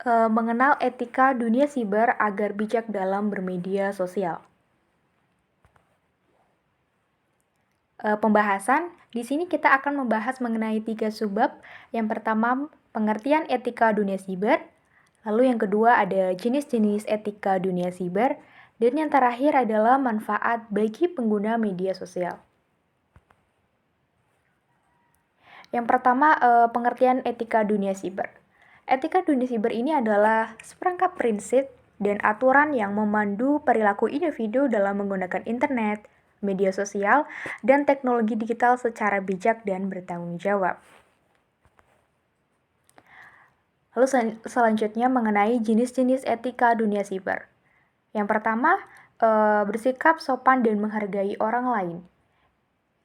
Mengenal etika dunia siber agar bijak dalam bermedia sosial. Pembahasan, di sini kita akan membahas mengenai 3 subbab. Yang pertama, pengertian etika dunia siber. Lalu yang kedua ada jenis-jenis etika dunia siber. Dan yang terakhir adalah manfaat bagi pengguna media sosial. Yang pertama, pengertian etika dunia siber. Etika dunia siber ini adalah seperangkat prinsip dan aturan yang memandu perilaku individu dalam menggunakan internet, media sosial, dan teknologi digital secara bijak dan bertanggung jawab. Lalu selanjutnya mengenai jenis-jenis etika dunia siber. Yang pertama, bersikap sopan dan menghargai orang lain.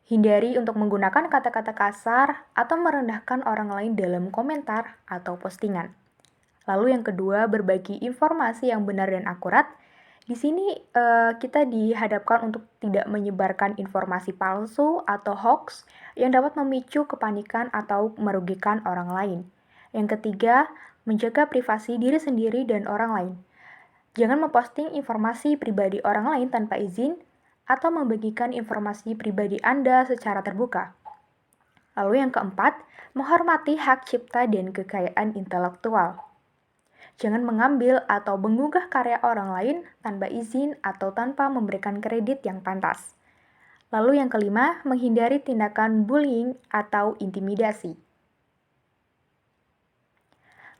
Hindari untuk menggunakan kata-kata kasar atau merendahkan orang lain dalam komentar atau postingan. Lalu yang kedua, berbagi informasi yang benar dan akurat. Di sini kita dihadapkan untuk tidak menyebarkan informasi palsu atau hoax yang dapat memicu kepanikan atau merugikan orang lain. Yang ketiga, menjaga privasi diri sendiri dan orang lain. Jangan memposting informasi pribadi orang lain tanpa izin atau membagikan informasi pribadi Anda secara terbuka. Lalu yang keempat, menghormati hak cipta dan kekayaan intelektual. Jangan mengambil atau mengunggah karya orang lain tanpa izin atau tanpa memberikan kredit yang pantas. Lalu yang kelima, menghindari tindakan bullying atau intimidasi.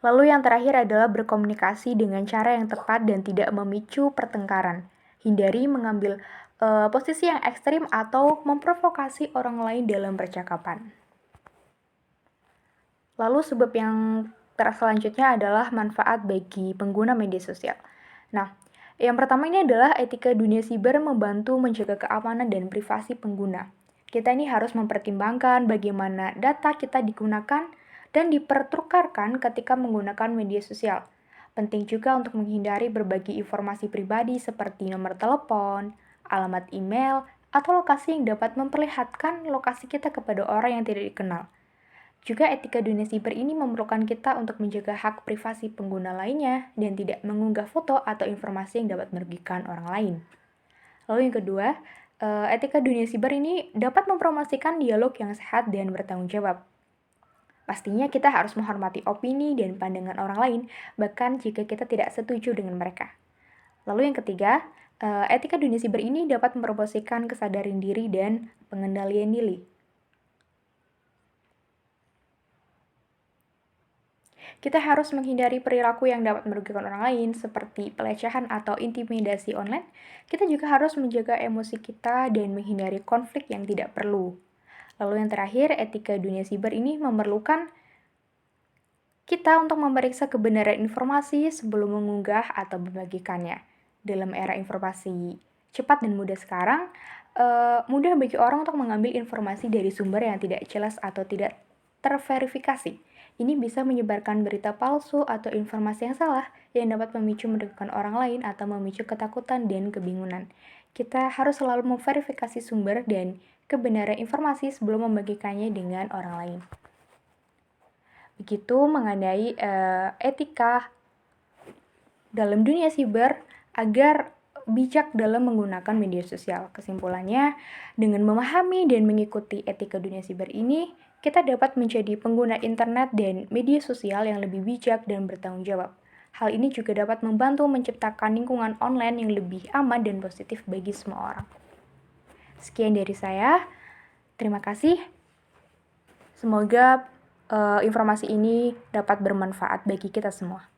Lalu yang terakhir adalah berkomunikasi dengan cara yang tepat dan tidak memicu pertengkaran. Hindari mengambil posisi yang ekstrim atau memprovokasi orang lain dalam percakapan. Lalu sebab yang selanjutnya adalah manfaat bagi pengguna media sosial. Nah, yang pertama ini adalah etika dunia siber membantu menjaga keamanan dan privasi pengguna. Kita ini harus mempertimbangkan bagaimana data kita digunakan dan dipertukarkan ketika menggunakan media sosial. Penting juga untuk menghindari berbagi informasi pribadi seperti nomor telepon, alamat email, atau lokasi yang dapat memperlihatkan lokasi kita kepada orang yang tidak dikenal. Juga etika dunia siber ini memerlukan kita untuk menjaga hak privasi pengguna lainnya dan tidak mengunggah foto atau informasi yang dapat merugikan orang lain. Lalu yang kedua, etika dunia siber ini dapat mempromosikan dialog yang sehat dan bertanggung jawab. Pastinya kita harus menghormati opini dan pandangan orang lain, bahkan jika kita tidak setuju dengan mereka. Lalu yang ketiga, etika dunia siber ini dapat mempromosikan kesadaran diri dan pengendalian diri. Kita harus menghindari perilaku yang dapat merugikan orang lain, seperti pelecehan atau intimidasi online. Kita juga harus menjaga emosi kita dan menghindari konflik yang tidak perlu. Lalu yang terakhir, etika dunia siber ini memerlukan kita untuk memeriksa kebenaran informasi sebelum mengunggah atau membagikannya. Dalam era informasi cepat dan mudah sekarang, mudah bagi orang untuk mengambil informasi dari sumber yang tidak jelas atau tidak terverifikasi. Ini bisa menyebarkan berita palsu atau informasi yang salah yang dapat memicu merugikan orang lain atau memicu ketakutan dan kebingungan. Kita harus selalu memverifikasi sumber dan kebenaran informasi sebelum membagikannya dengan orang lain. Begitu mengenai etika dalam dunia siber agar bijak dalam menggunakan media sosial. Kesimpulannya, dengan memahami dan mengikuti etika dunia siber ini, kita dapat menjadi pengguna internet dan media sosial yang lebih bijak dan bertanggung jawab. Hal ini juga dapat membantu menciptakan lingkungan online yang lebih aman dan positif bagi semua orang. Sekian dari saya. Terima kasih. Semoga informasi ini dapat bermanfaat bagi kita semua.